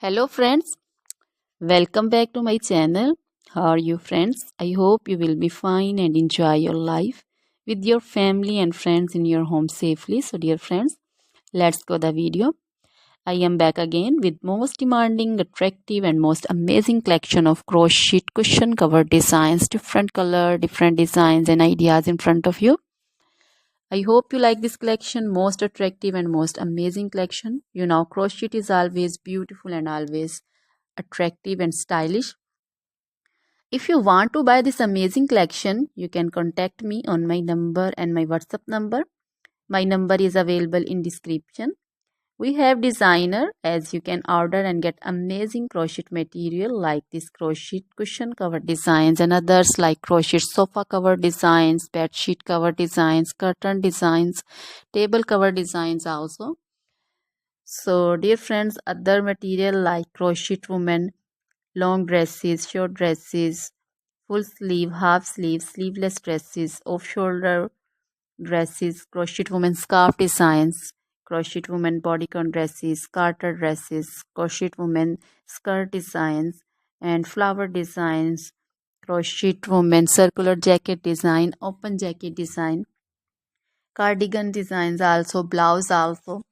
Hello friends, welcome back to my channel. How are you friends? I hope you will be fine and enjoy your life with your family and friends in your home safely. So dear friends, let's go the video. I am back again with most demanding, attractive and most amazing collection of crochet cushion cover designs, different color, different designs and ideas in front of you. I hope you like this collection, most attractive and most amazing collection. You know, crochet is always beautiful and always attractive and stylish. If you want to buy this amazing collection, you can contact me on my number and my WhatsApp number. My number is available in description. We have designer as you can order and get amazing crochet material like this crochet cushion cover designs and others like crochet sofa cover designs, bed sheet cover designs, curtain designs, table cover designs also. So dear friends, other material like crochet women, long dresses, short dresses, full sleeve, half sleeve, sleeveless dresses, off shoulder dresses, crochet women scarf designs, crochet women bodycon dresses, garter dresses, crochet women skirt designs, and flower designs, crochet women circular jacket design, open jacket design, cardigan designs also, blouse also.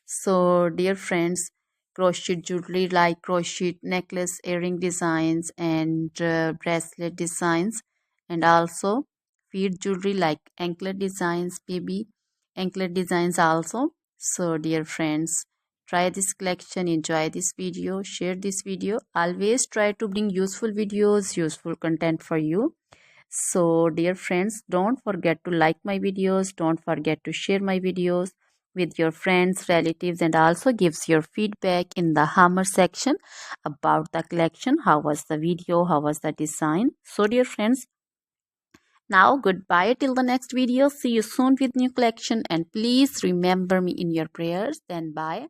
So dear friends, crochet jewelry like crochet necklace, earring designs and bracelet designs, and also feet jewelry like anklet designs, baby anklet designs also. So dear friends, try this collection, enjoy this video, share this video. Always try to bring useful videos, useful content for you. So dear friends, don't forget to like my videos, don't forget to share my videos with your friends, relatives, and also gives your feedback in the hammer section about the collection. How was the video? How was the design? So dear friends, now goodbye till the next video. See you soon with new collection and please remember me in your prayers. Then bye.